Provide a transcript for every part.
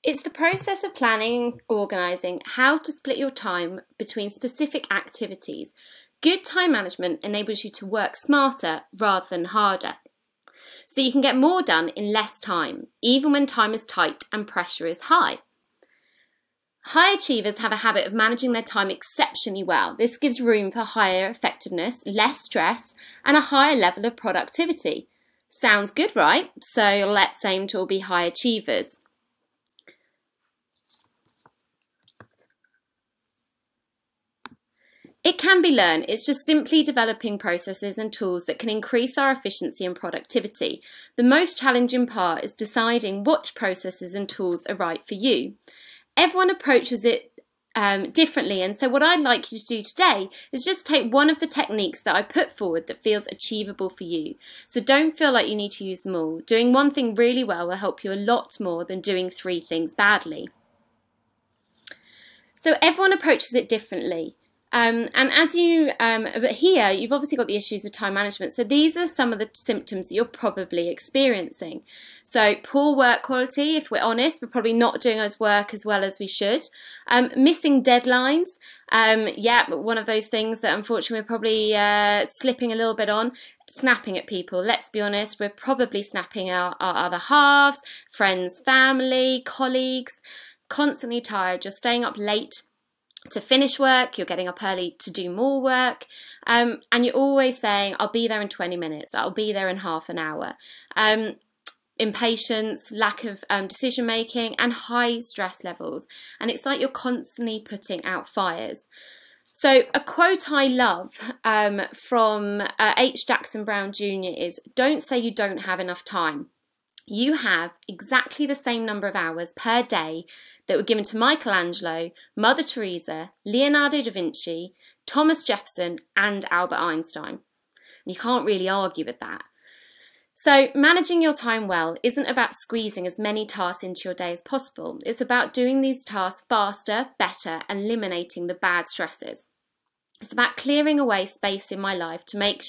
It's the process of planning, organising how to split your time between specific activities. Good time management enables you to work smarter rather than harder. So you can get more done in less time, even when time is tight and pressure is high. High achievers have a habit of managing their time exceptionally well. This gives room for higher effectiveness, less stress, and a higher level of productivity. Sounds good, right? So let's aim to all be high achievers. It can be learned. It's just simply developing processes and tools that can increase our efficiency and productivity. The most challenging part is deciding what processes and tools are right for you. Everyone approaches it differently, and so what I'd like you to do today is just take one of the techniques that I put forward that feels achievable for you. So don't feel like you need to use them all. Doing one thing really well will help you a lot more than doing 3 things badly. So everyone approaches it differently. And as you here, you've obviously got the issues with time management. So these are some of the symptoms that you're probably experiencing. So poor work quality, if we're honest, we're probably not doing our work as well as we should. Missing deadlines, but one of those things that unfortunately we're probably slipping a little bit on. Snapping at people, let's be honest, we're probably snapping our other halves, friends, family, colleagues, constantly tired, you're staying up late to finish work, you're getting up early to do more work, and you're always saying, I'll be there in 20 minutes, I'll be there in half an hour. Impatience, lack of decision making, and high stress levels. And it's like you're constantly putting out fires. So a quote I love from H. Jackson Brown Jr. is, don't say you don't have enough time. You have exactly the same number of hours per day that were given to Michelangelo, Mother Teresa, Leonardo da Vinci, Thomas Jefferson, and Albert Einstein. You can't really argue with that. So managing your time well isn't about squeezing as many tasks into your day as possible. It's about doing these tasks faster, better, and eliminating the bad stresses. It's about clearing away space in my life to make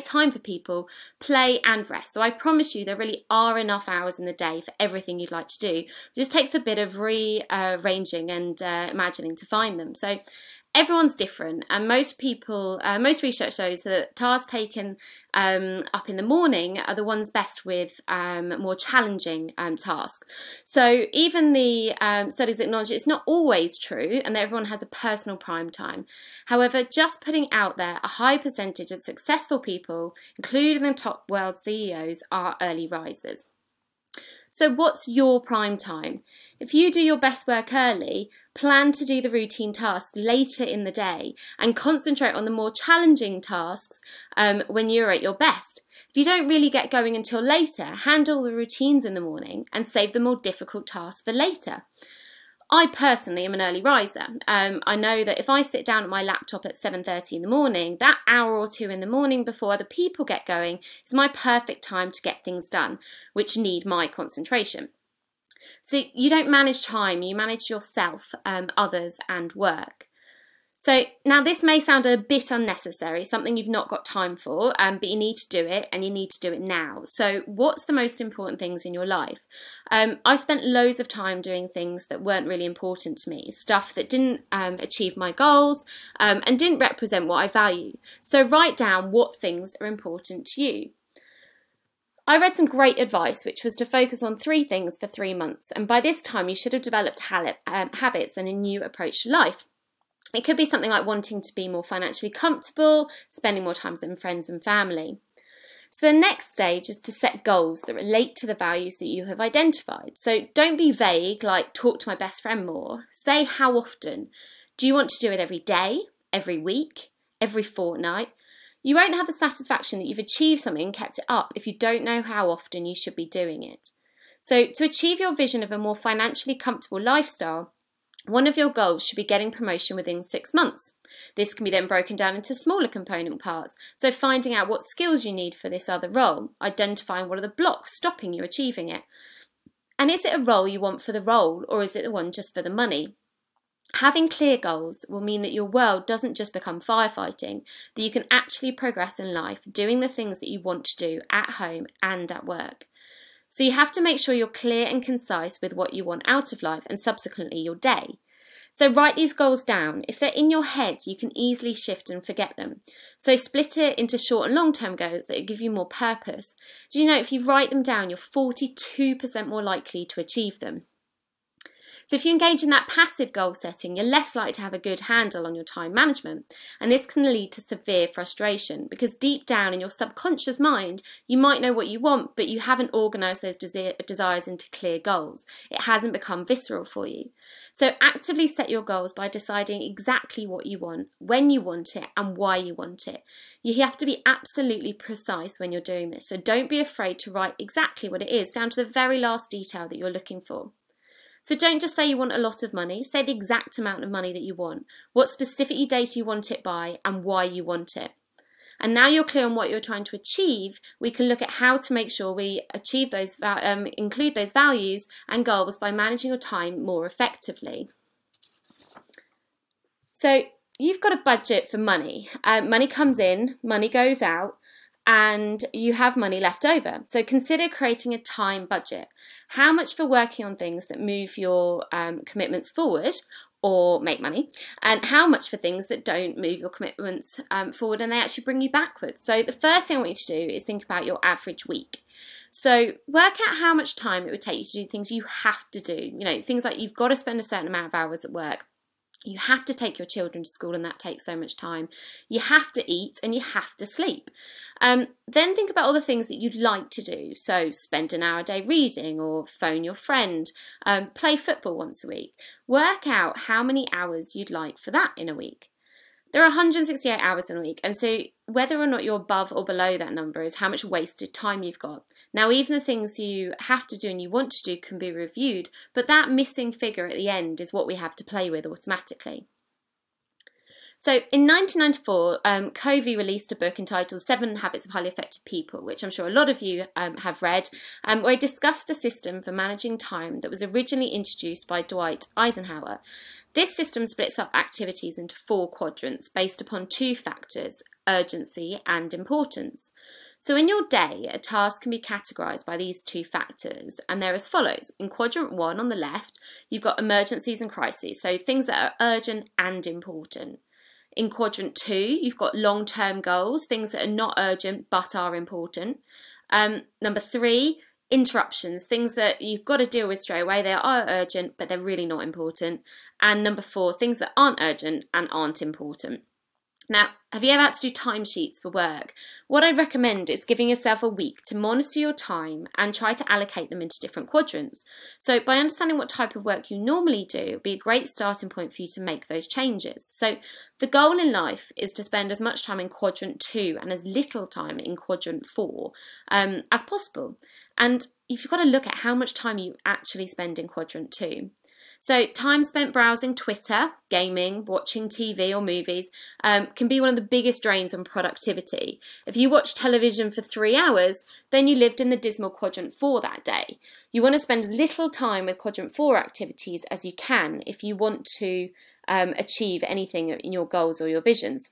time for people, play and rest. So I promise you there really are enough hours in the day for everything you'd like to do. It just takes a bit of rearranging and imagining to find them. So everyone's different, and most research shows that tasks taken up in the morning are the ones best with more challenging tasks. So even the studies acknowledge it's not always true and that everyone has a personal prime time. However, just putting out there, a high percentage of successful people, including the top world CEOs, are early risers. So what's your prime time? If you do your best work early, plan to do the routine tasks later in the day and concentrate on the more challenging tasks when you're at your best. If you don't really get going until later, handle the routines in the morning and save the more difficult tasks for later. I personally am an early riser. I know that if I sit down at my laptop at 7:30 in the morning, that hour or two in the morning before other people get going is my perfect time to get things done, which need my concentration. So you don't manage time, you manage yourself, others and work. So now this may sound a bit unnecessary, something you've not got time for, but you need to do it and you need to do it now. So what's the most important things in your life? I've spent loads of time doing things that weren't really important to me, stuff that didn't achieve my goals and didn't represent what I value. So write down what things are important to you. I read some great advice, which was to focus on 3 things for 3 months. And by this time, you should have developed habits and a new approach to life. It could be something like wanting to be more financially comfortable, spending more time with friends and family. So the next stage is to set goals that relate to the values that you have identified. So don't be vague, like talk to my best friend more. Say how often. Do you want to do it every day, every week, every fortnight? You won't have the satisfaction that you've achieved something and kept it up if you don't know how often you should be doing it. So to achieve your vision of a more financially comfortable lifestyle, one of your goals should be getting promotion within 6 months. This can be then broken down into smaller component parts, so finding out what skills you need for this other role, identifying what are the blocks stopping you achieving it. And is it a role you want for the role, or is it the one just for the money? Having clear goals will mean that your world doesn't just become firefighting, that you can actually progress in life doing the things that you want to do at home and at work. So you have to make sure you're clear and concise with what you want out of life and subsequently your day. So write these goals down. If they're in your head, you can easily shift and forget them. So split it into short and long-term goals that will give you more purpose. Do you know if you write them down, you're 42% more likely to achieve them? So if you engage in that passive goal setting, you're less likely to have a good handle on your time management. And this can lead to severe frustration because deep down in your subconscious mind, you might know what you want, but you haven't organised those desires into clear goals. It hasn't become visceral for you. So actively set your goals by deciding exactly what you want, when you want it, and why you want it. You have to be absolutely precise when you're doing this. So don't be afraid to write exactly what it is, down to the very last detail that you're looking for. So don't just say you want a lot of money, say the exact amount of money that you want, what specific date you want it by, and why you want it. And now you're clear on what you're trying to achieve, we can look at how to make sure we achieve those, include those values and goals by managing your time more effectively. So you've got a budget for money. Money comes in, money goes out, and you have money left over. So consider creating a time budget. How much for working on things that move your commitments forward or make money, and how much for things that don't move your commitments forward and they actually bring you backwards. So the first thing I want you to do is think about your average week. So work out how much time it would take you to do things you have to do. You know, things like you've got to spend a certain amount of hours at work. You have to take your children to school and that takes so much time. You have to eat and you have to sleep. Then think about all the things that you'd like to do. So spend an hour a day reading or phone your friend, play football once a week. Work out how many hours you'd like for that in a week. There are 168 hours in a week, and so whether or not you're above or below that number is how much wasted time you've got. Now, even the things you have to do and you want to do can be reviewed, but that missing figure at the end is what we have to play with automatically. So in 1994, Covey released a book entitled 7 Habits of Highly Effective People, which I'm sure a lot of you have read, where he discussed a system for managing time that was originally introduced by Dwight Eisenhower. This system splits up activities into 4 quadrants based upon 2 factors, urgency and importance. So in your day, a task can be categorised by these 2 factors, and they're as follows. In quadrant 1 on the left, you've got emergencies and crises, so things that are urgent and important. In quadrant 2, you've got long-term goals, things that are not urgent but are important. Number 3, interruptions, things that you've got to deal with straight away. They are urgent, but they're really not important. And number 4, things that aren't urgent and aren't important. Now, have you ever had to do timesheets for work? What I recommend is giving yourself a week to monitor your time and try to allocate them into different quadrants. So by understanding what type of work you normally do, it'll be a great starting point for you to make those changes. So the goal in life is to spend as much time in quadrant 2 and as little time in quadrant 4 as possible. And you've got to look at how much time you actually spend in quadrant 2. So time spent browsing Twitter, gaming, watching TV or movies can be one of the biggest drains on productivity. If you watch television for 3 hours, then you lived in the dismal quadrant 4 that day. You want to spend as little time with quadrant 4 activities as you can if you want to achieve anything in your goals or your visions.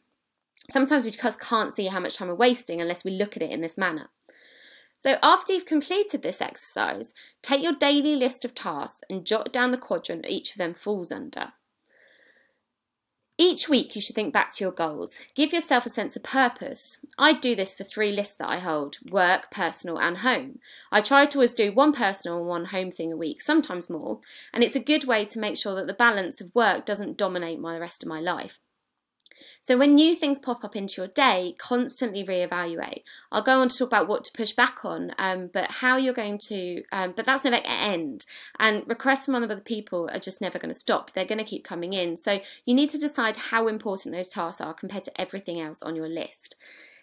Sometimes we just can't see how much time we're wasting unless we look at it in this manner. So after you've completed this exercise, take your daily list of tasks and jot down the quadrant each of them falls under. Each week you should think back to your goals. Give yourself a sense of purpose. I do this for 3 lists that I hold: work, personal and home. I try to always do 1 personal and 1 home thing a week, sometimes more, and it's a good way to make sure that the balance of work doesn't dominate the rest of my life. So when new things pop up into your day, constantly reevaluate. I'll go on to talk about what to push back on, but how you're going to, but that's never going to end. And requests from other people are just never going to stop. They're going to keep coming in. So you need to decide how important those tasks are compared to everything else on your list.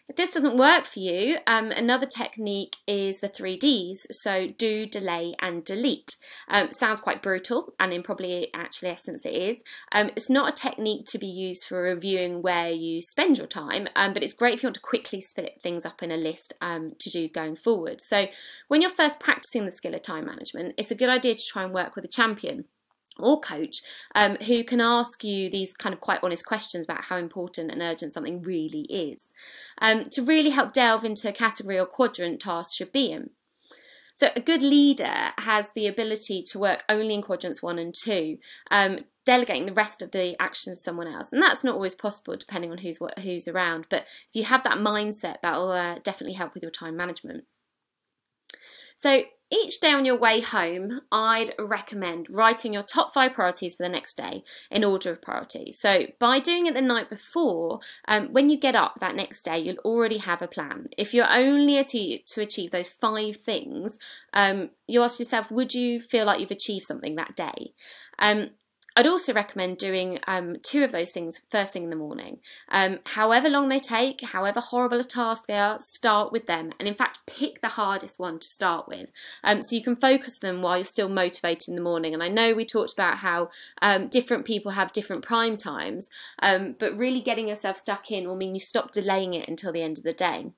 If this doesn't work for you, another technique is the 3 Ds, so do, delay and delete. Sounds quite brutal, and in probably actually essence it is. It's not a technique to be used for reviewing where you spend your time, but it's great if you want to quickly split things up in a list to do going forward. So when you're first practicing the skill of time management, it's a good idea to try and work with a champion or coach who can ask you these kind of quite honest questions about how important and urgent something really is, to really help delve into a category or quadrant tasks should be in. So a good leader has the ability to work only in quadrants 1 and 2, delegating the rest of the actions to someone else. And that's not always possible depending on who's around. But if you have that mindset, that will definitely help with your time management. So each day on your way home, I'd recommend writing your top 5 priorities for the next day in order of priority. So by doing it the night before, when you get up that next day, you'll already have a plan. If you're only to achieve those 5 things, you ask yourself, would you feel like you've achieved something that day? I'd also recommend doing 2 of those things first thing in the morning. However long they take, however horrible a task they are, start with them. And in fact, pick the hardest one to start with. So you can focus them while you're still motivated in the morning. And I know we talked about how different people have different prime times, but really getting yourself stuck in will mean you stop delaying it until the end of the day.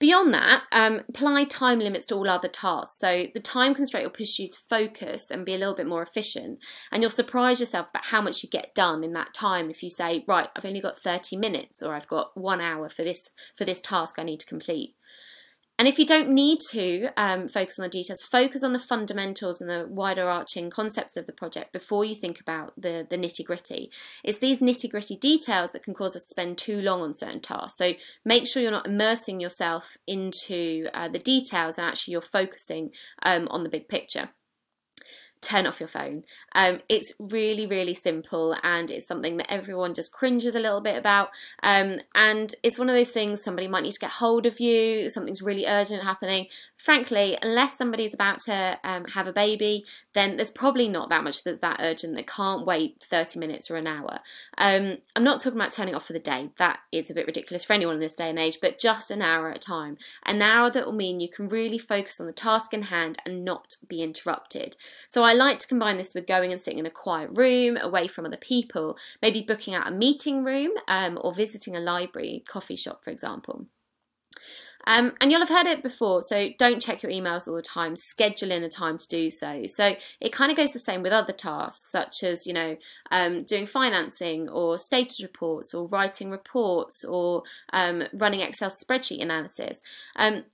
Beyond that, apply time limits to all other tasks. So the time constraint will push you to focus and be a little bit more efficient. And you'll surprise yourself about how much you get done in that time if you say, right, I've only got 30 minutes or I've got 1 hour for this task I need to complete. And if you don't need to focus on the details, focus on the fundamentals and the wider arching concepts of the project before you think about the nitty-gritty. It's these nitty-gritty details that can cause us to spend too long on certain tasks. So make sure you're not immersing yourself into the details and actually you're focusing on the big picture. Turn off your phone. It's really, really simple, and it's something that everyone just cringes a little bit about. And it's one of those things, somebody might need to get hold of you, something's really urgent happening. Frankly, unless somebody's about to have a baby, then there's probably not that much that's that urgent that can't wait 30 minutes or an hour. I'm not talking about turning off for the day. That is a bit ridiculous for anyone in this day and age, but just an hour at a time. An hour that will mean you can really focus on the task in hand and not be interrupted. So I like to combine this with going and sitting in a quiet room away from other people, maybe booking out a meeting room or visiting a library, coffee shop, for example. And you'll have heard it before, so don't check your emails all the time. Schedule in a time to do so. So it kind of goes the same with other tasks, such as, doing financing or status reports or writing reports or running Excel spreadsheet analysis.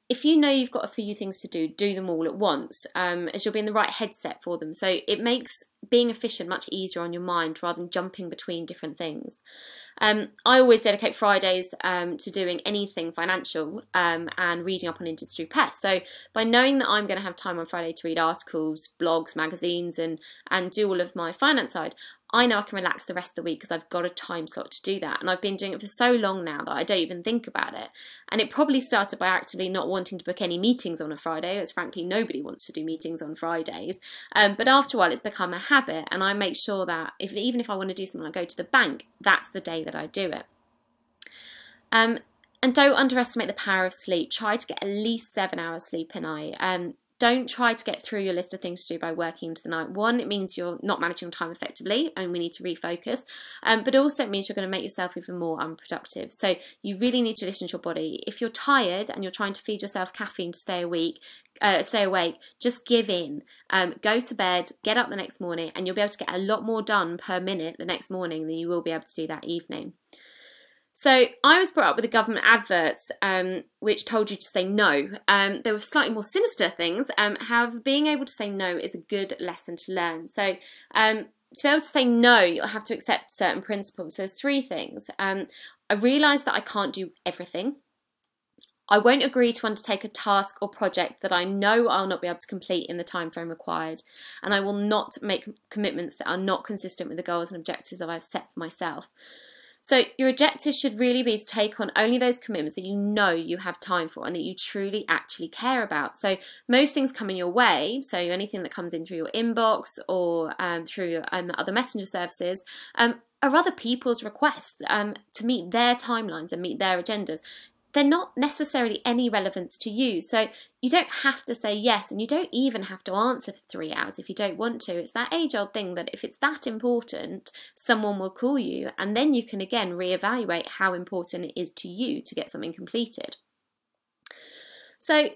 If you know you've got a few things to do them all at once, as you'll be in the right headset for them. So it makes being efficient much easier on your mind rather than jumping between different things. I always dedicate Fridays to doing anything financial and reading up on industry press. So by knowing that I'm going to have time on Friday to read articles, blogs, magazines and do all of my finance side, I know I can relax the rest of the week because I've got a time slot to do that. And I've been doing it for so long now that I don't even think about it. And it probably started by actively not wanting to book any meetings on a Friday, as frankly nobody wants to do meetings on Fridays. But after a while it's become a habit, and I make sure that even if I want to do something like go to the bank, that's the day that I do it. And don't underestimate the power of sleep. Try to get at least 7 hours sleep a night. Don't try to get through your list of things to do by working into the night. One, it means you're not managing your time effectively and we need to refocus. But also it means you're going to make yourself even more unproductive. So you really need to listen to your body. If you're tired and you're trying to feed yourself caffeine to stay awake, just give in. Go to bed, get up the next morning, and you'll be able to get a lot more done per minute the next morning than you will be able to do that evening. So I was brought up with the government adverts which told you to say no. There were slightly more sinister things. However, being able to say no is a good lesson to learn. So to be able to say no, you'll have to accept certain principles. So there's 3 things. I realise that I can't do everything. I won't agree to undertake a task or project that I know I'll not be able to complete in the time frame required. And I will not make commitments that are not consistent with the goals and objectives that I've set for myself. So your objectives should really be to take on only those commitments that you know you have time for and that you truly actually care about. So most things come in your way, so anything that comes in through your inbox or through other messenger services are other people's requests to meet their timelines and meet their agendas. They're not necessarily any relevance to you. So you don't have to say yes, and you don't even have to answer for 3 hours if you don't want to. It's that age-old thing that if it's that important, someone will call you, and then you can again reevaluate how important it is to you to get something completed. So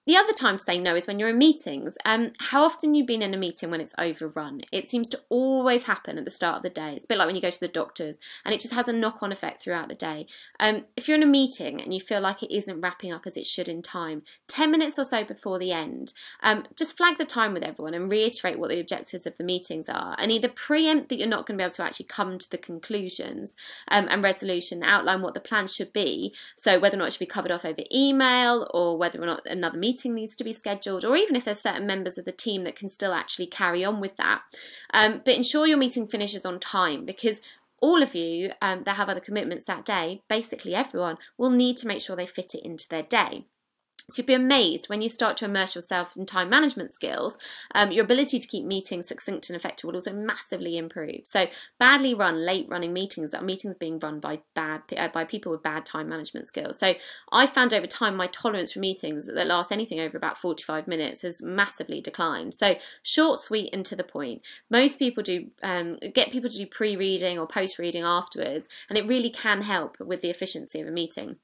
The other time to say no is when you're in meetings. How often you've been in a meeting when it's overrun? It seems to always happen at the start of the day. It's a bit like when you go to the doctors, and it just has a knock-on effect throughout the day. If you're in a meeting and you feel like it isn't wrapping up as it should in time, 10 minutes or so before the end, just flag the time with everyone and reiterate what the objectives of the meetings are, and either preempt that you're not going to be able to actually come to the conclusions and resolution, outline what the plan should be, so whether or not it should be covered off over email, or whether or not another meeting needs to be scheduled, or even if there's certain members of the team that can still actually carry on with that. But ensure your meeting finishes on time, because all of you that have other commitments that day, basically everyone, will need to make sure they fit it into their day. So you'll be amazed when you start to immerse yourself in time management skills, your ability to keep meetings succinct and effective will also massively improve. So badly run, late running meetings are meetings being run by people with bad time management skills. So I found over time my tolerance for meetings that last anything over about 45 minutes has massively declined. So short, sweet, and to the point. Most people do get people to do pre-reading or post-reading afterwards, and it really can help with the efficiency of a meeting.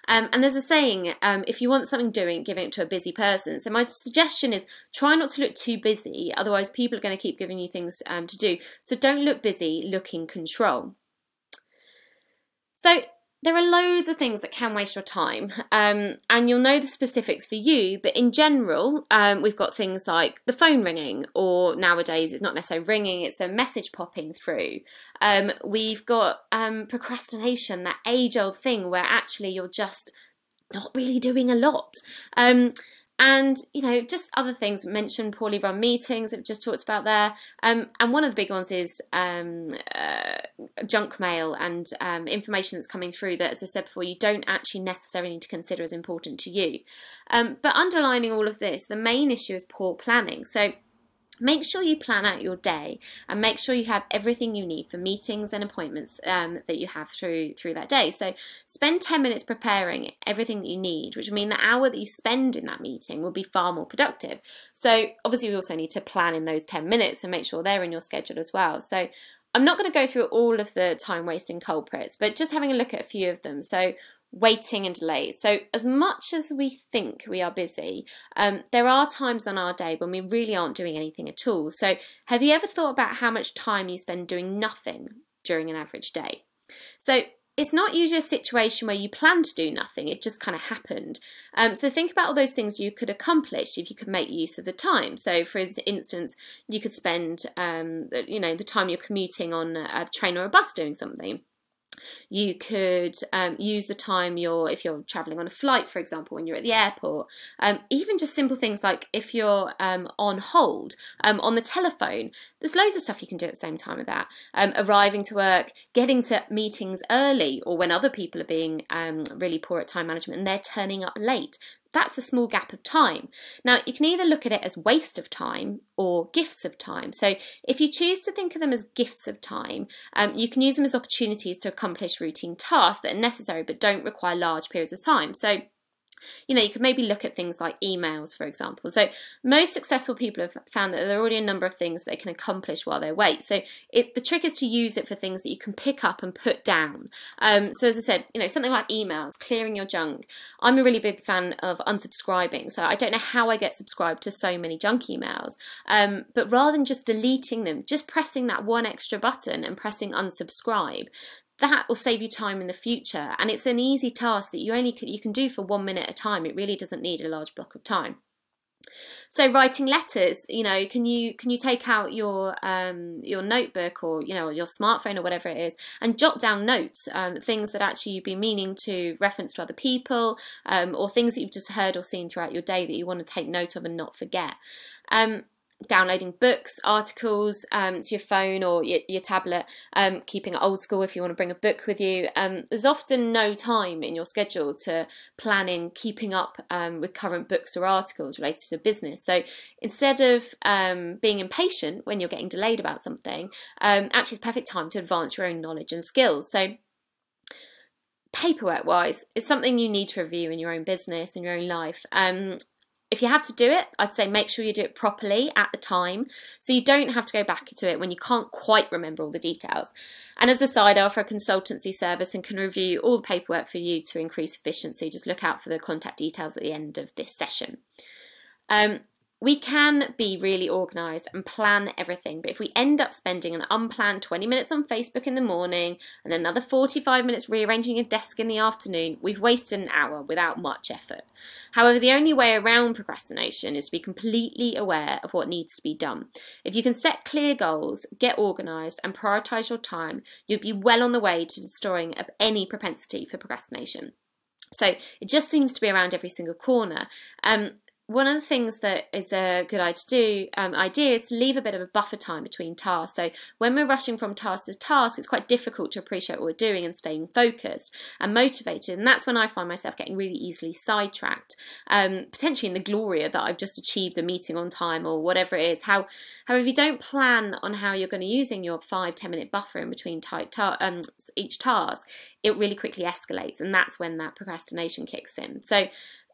And there's a saying, if you want something doing, give it to a busy person. So my suggestion is try not to look too busy, otherwise people are going to keep giving you things to do. So don't look busy, look in control. So there are loads of things that can waste your time, and you'll know the specifics for you, but in general, we've got things like the phone ringing, or nowadays it's not necessarily ringing, it's a message popping through. We've got procrastination, that age-old thing where actually you're just not really doing a lot. And, you know, just other things mentioned, poorly run meetings that we've just talked about there. And one of the big ones is junk mail and information that's coming through that, as I said before, you don't actually necessarily need to consider as important to you. But underlining all of this, the main issue is poor planning. So make sure you plan out your day and make sure you have everything you need for meetings and appointments that you have through that day. So spend 10 minutes preparing everything that you need, which will mean the hour that you spend in that meeting will be far more productive. So obviously we also need to plan in those 10 minutes and make sure they're in your schedule as well. So I'm not going to go through all of the time wasting culprits, but just having a look at a few of them. So waiting and delays. So as much as we think we are busy, there are times on our day when we really aren't doing anything at all. So have you ever thought about how much time you spend doing nothing during an average day? So it's not usually a situation where you plan to do nothing, it just kind of happened. So think about all those things you could accomplish if you could make use of the time. So for instance, you could spend the time you're commuting on a train or a bus doing something. You could use the time if you're traveling on a flight, for example, when you're at the airport. Even just simple things like if you're on hold on the telephone, there's loads of stuff you can do at the same time with that. Arriving to work, getting to meetings early, or when other people are being really poor at time management and they're turning up late. That's a small gap of time. Now, you can either look at it as waste of time or gifts of time. So if you choose to think of them as gifts of time, you can use them as opportunities to accomplish routine tasks that are necessary but don't require large periods of time. So you could maybe look at things like emails, for example. So most successful people have found that there are already a number of things they can accomplish while they wait. So the trick is to use it for things that you can pick up and put down. So as I said, something like emails, clearing your junk. I'm a really big fan of unsubscribing. So I don't know how I get subscribed to so many junk emails. But rather than just deleting them, just pressing that one extra button and pressing unsubscribe, that will save you time in the future, and it's an easy task that you can do for 1 minute at a time. It really doesn't need a large block of time. So writing letters, can you take out your notebook or your smartphone or whatever it is and jot down notes, things that actually you've been meaning to reference to other people, or things that you've just heard or seen throughout your day that you want to take note of and not forget. Downloading books, articles to your phone or your tablet, keeping it old school if you want to bring a book with you. There's often no time in your schedule to planning, keeping up with current books or articles related to business. So instead of being impatient when you're getting delayed about something, actually it's perfect time to advance your own knowledge and skills. So paperwork wise, it's something you need to review in your own business, in your own life. If you have to do it, I'd say make sure you do it properly at the time, so you don't have to go back to it when you can't quite remember all the details. And as a side, I offer a consultancy service and can review all the paperwork for you to increase efficiency. Just look out for the contact details at the end of this session. We can be really organised and plan everything, but if we end up spending an unplanned 20 minutes on Facebook in the morning and another 45 minutes rearranging your desk in the afternoon, we've wasted an hour without much effort. However, the only way around procrastination is to be completely aware of what needs to be done. If you can set clear goals, get organised and prioritise your time, you'll be well on the way to destroying any propensity for procrastination. So it just seems to be around every single corner. One of the things that is a good idea is to leave a bit of a buffer time between tasks. So when we're rushing from task to task, it's quite difficult to appreciate what we're doing and staying focused and motivated. And that's when I find myself getting really easily sidetracked, potentially in the glory that I've just achieved a meeting on time or whatever it is. However, if you don't plan on how you're going to use your 5-10 minute buffer in between each task, it really quickly escalates. And that's when that procrastination kicks in. So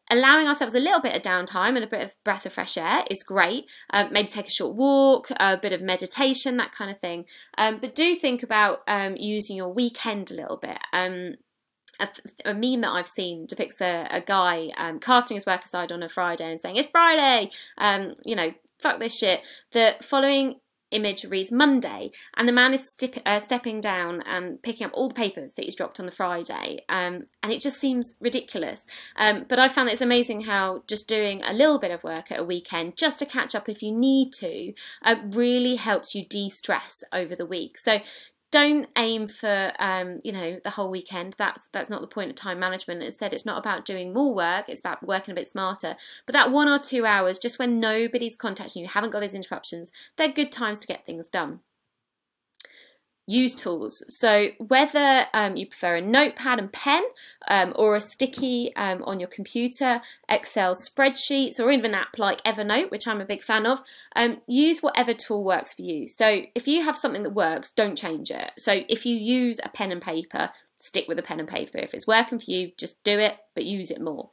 allowing ourselves a little bit of downtime and a bit of breath of fresh air is great. Maybe take a short walk, a bit of meditation, that kind of thing. But do think about using your weekend a little bit. A meme that I've seen depicts a guy casting his work aside on a Friday and saying, "It's Friday, fuck this shit." The following image reads Monday, and the man is stepping down and picking up all the papers that he's dropped on the Friday, and it just seems ridiculous. But I found that it's amazing how just doing a little bit of work at a weekend, just to catch up if you need to, really helps you de-stress over the week. So don't aim for the whole weekend. That's not the point of time management. Instead, it's not about doing more work, it's about working a bit smarter. But that 1 or 2 hours, just when nobody's contacting you, haven't got those interruptions, they're good times to get things done. Use tools. So whether you prefer a notepad and pen or a sticky on your computer, Excel spreadsheets, or even an app like Evernote, which I'm a big fan of, use whatever tool works for you. So if you have something that works, don't change it. So if you use a pen and paper, stick with a pen and paper. If it's working for you, just do it, but use it more.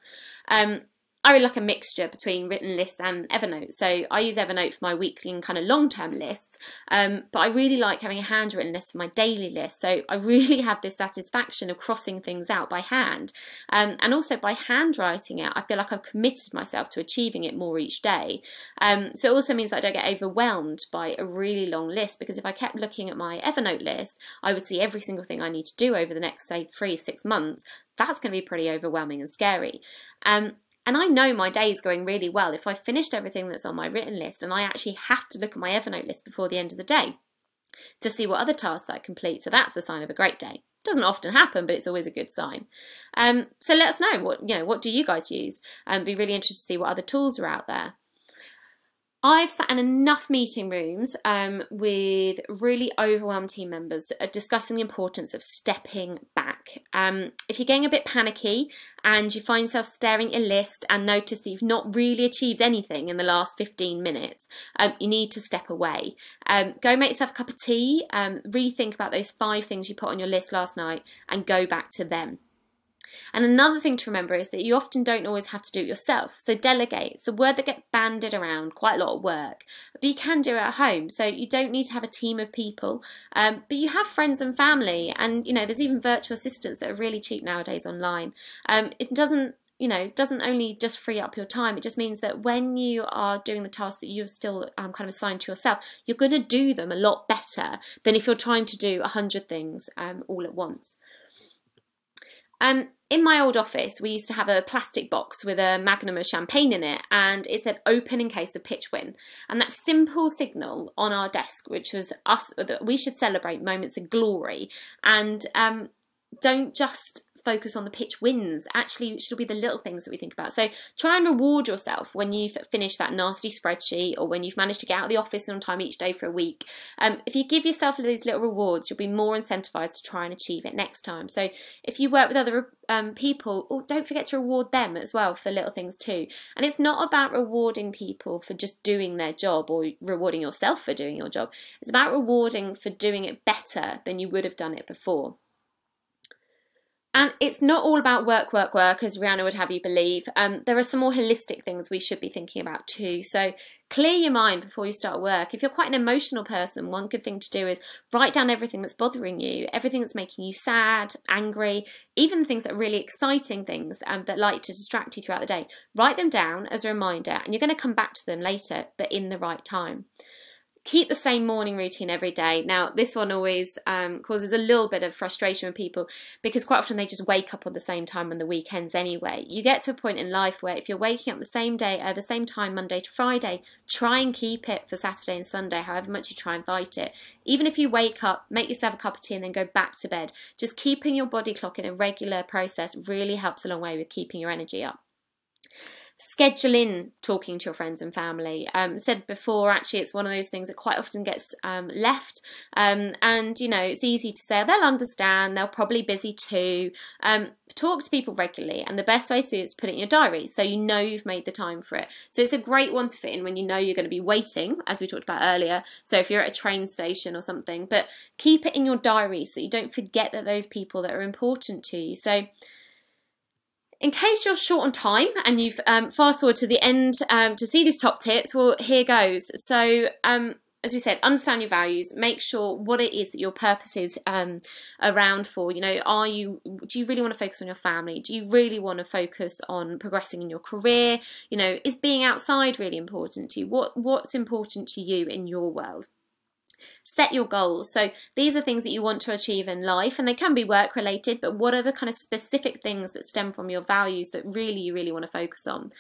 I really like a mixture between written lists and Evernote. So I use Evernote for my weekly and kind of long-term lists, but I really like having a handwritten list for my daily list. So I really have this satisfaction of crossing things out by hand, and also by handwriting it, I feel like I've committed myself to achieving it more each day. So it also means that I don't get overwhelmed by a really long list, because if I kept looking at my Evernote list, I would see every single thing I need to do over the next, say, 3-6 months. That's going to be pretty overwhelming and scary. And I know my day is going really well if I've finished everything that's on my written list and I actually have to look at my Evernote list before the end of the day to see what other tasks I complete. So that's the sign of a great day. Doesn't often happen, but it's always a good sign. So let us know what do you guys use? Be really interested to see what other tools are out there. I've sat in enough meeting rooms with really overwhelmed team members discussing the importance of stepping back. If you're getting a bit panicky and you find yourself staring at your list and notice that you've not really achieved anything in the last 15 minutes, you need to step away. Go make yourself a cup of tea, rethink about those 5 things you put on your list last night and go back to them. And another thing to remember is that you often don't always have to do it yourself. So delegate. It's a word that gets bandied around quite a lot at work, but you can do it at home. So you don't need to have a team of people, but you have friends and family, and there's even virtual assistants that are really cheap nowadays online. It doesn't only just free up your time. It just means that when you are doing the tasks that you've still kind of assigned to yourself, you're going to do them a lot better than if you're trying to do 100 things all at once. In my old office, we used to have a plastic box with a magnum of champagne in it, and it said "open in case of pitch win." And that simple signal on our desk, which was us, that we should celebrate moments of glory, and don't just focus on the pitch wins. Actually, it should be the little things that we think about. So try and reward yourself when you've finished that nasty spreadsheet, or when you've managed to get out of the office on time each day for a week. If you give yourself these little rewards, you'll be more incentivized to try and achieve it next time. So if you work with other people, don't forget to reward them as well for the little things too. And it's not about rewarding people for just doing their job, or rewarding yourself for doing your job. It's about rewarding for doing it better than you would have done it before. And it's not all about work, work, work, as Rihanna would have you believe. There are some more holistic things we should be thinking about too. So clear your mind before you start work. If you're quite an emotional person, one good thing to do is write down everything that's bothering you, everything that's making you sad, angry, even things that are really exciting things that like to distract you throughout the day. Write them down as a reminder, and you're going to come back to them later, but in the right time. Keep the same morning routine every day. Now, this one always causes a little bit of frustration with people because quite often they just wake up on the same time on the weekends anyway. You get to a point in life where if you're waking up the same day at the same time Monday to Friday, try and keep it for Saturday and Sunday, however much you try and fight it. Even if you wake up, make yourself a cup of tea and then go back to bed. Just keeping your body clock in a regular process really helps a long way with keeping your energy up. Schedule in talking to your friends and family. Said before, actually, it's one of those things that quite often gets left. And, you know, it's easy to say, they'll understand, they're probably busy too. Talk to people regularly. And the best way to do it is put it in your diary so you know you've made the time for it. So it's a great one to fit in when you know you're going to be waiting, as we talked about earlier. So if you're at a train station or something, but keep it in your diary so you don't forget that those people that are important to you. So in case you're short on time and you've fast forward to the end to see these top tips, well, here goes. So as we said, understand your values, make sure what it is that your purpose is around for. You know, do you really want to focus on your family? Do you really want to focus on progressing in your career? You know, is being outside really important to you? What's important to you in your world? Set your goals. So these are things that you want to achieve in life, and they can be work related, but what are the kind of specific things that stem from your values that you really want to focus on?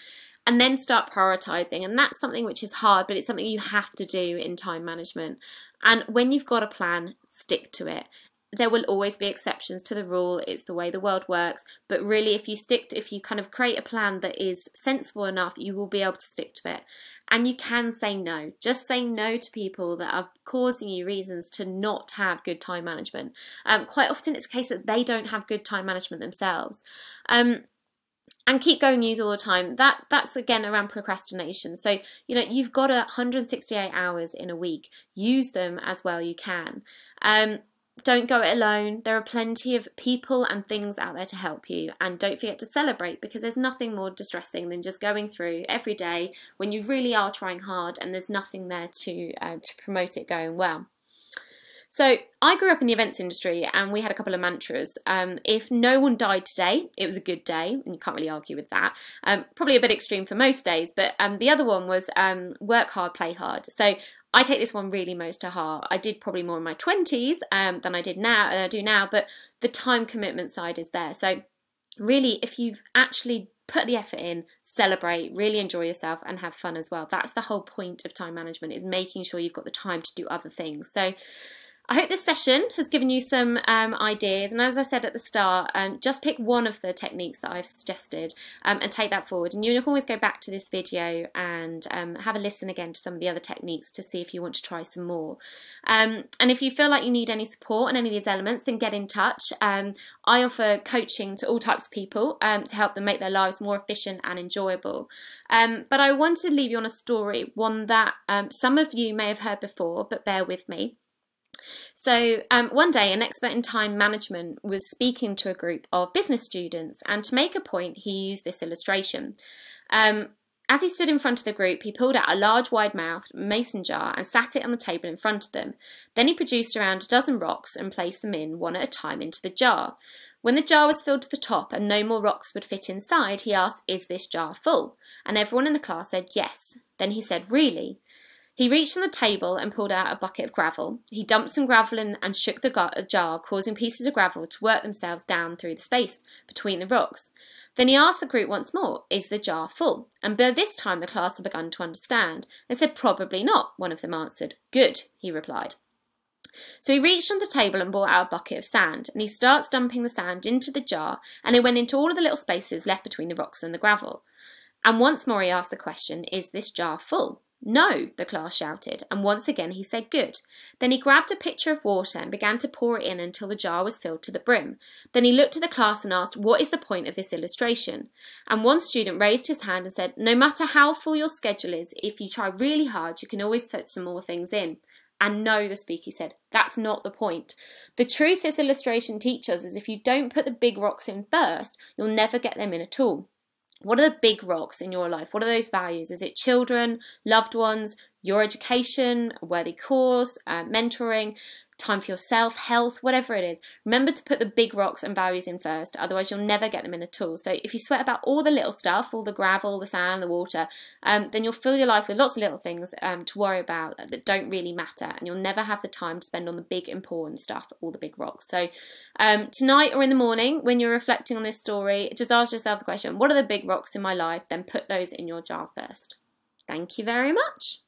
And then start prioritizing. And that's something which is hard, but it's something you have to do in time management. And when you've got a plan, stick to it. There will always be exceptions to the rule. It's the way the world works. But really, if you kind of create a plan that is sensible enough, you will be able to stick to it. And you can say no. Just say no to people that are causing you reasons to not have good time management. Quite often it's a case that they don't have good time management themselves. And keep going news all the time. That's again around procrastination. So, you know, you've got 168 hours in a week. Use them as well you can. Don't go it alone. There are plenty of people and things out there to help you. And don't forget to celebrate, because there's nothing more distressing than just going through every day when you really are trying hard and there's nothing there to promote it going well. So I grew up in the events industry and we had a couple of mantras. If no one died today, it was a good day, and you can't really argue with that. Probably a bit extreme for most days, but the other one was work hard, play hard. So I take this one really most to heart. I did probably more in my 20s than I do now, but the time commitment side is there. So really, if you've actually put the effort in, celebrate, really enjoy yourself and have fun as well. That's the whole point of time management, is making sure you've got the time to do other things. So I hope this session has given you some ideas, and as I said at the start, just pick one of the techniques that I've suggested and take that forward. And you can always go back to this video and have a listen again to some of the other techniques to see if you want to try some more. And if you feel like you need any support on any of these elements, then get in touch. I offer coaching to all types of people to help them make their lives more efficient and enjoyable. But I want to leave you on a story, one that some of you may have heard before, but bear with me. So one day an expert in time management was speaking to a group of business students, and to make a point he used this illustration. As he stood in front of the group, he pulled out a large wide-mouthed mason jar and sat it on the table in front of them. Then he produced around a dozen rocks and placed them in one at a time into the jar. When the jar was filled to the top and no more rocks would fit inside, he asked, "Is this jar full?" And everyone in the class said yes. Then he said, "Really?" He reached on the table and pulled out a bucket of gravel. He dumped some gravel in and shook the jar, causing pieces of gravel to work themselves down through the space between the rocks. Then he asked the group once more, "Is the jar full?" And by this time the class had begun to understand. They said, "Probably not," one of them answered. "Good," he replied. So he reached on the table and brought out a bucket of sand, and he starts dumping the sand into the jar, and it went into all of the little spaces left between the rocks and the gravel. And once more he asked the question, "Is this jar full?" "No," the class shouted, and once again he said good. Then he grabbed a pitcher of water and began to pour it in until the jar was filled to the brim. Then he looked at the class and asked, "What is the point of this illustration?" And one student raised his hand and said, "No matter how full your schedule is, if you try really hard, you can always fit some more things in." and know the speaker said. That's not the point. The truth this illustration teaches is if you don't put the big rocks in first, you'll never get them in at all. What are the big rocks in your life? What are those values? Is it children, loved ones, your education, a worthy cause, mentoring, time for yourself, health, whatever it is? Remember to put the big rocks and values in first, otherwise you'll never get them in at all. So if you sweat about all the little stuff, all the gravel, the sand, the water, then you'll fill your life with lots of little things to worry about that don't really matter, and you'll never have the time to spend on the big important stuff, all the big rocks. So tonight or in the morning, when you're reflecting on this story, just ask yourself the question, what are the big rocks in my life? Then put those in your jar first. Thank you very much.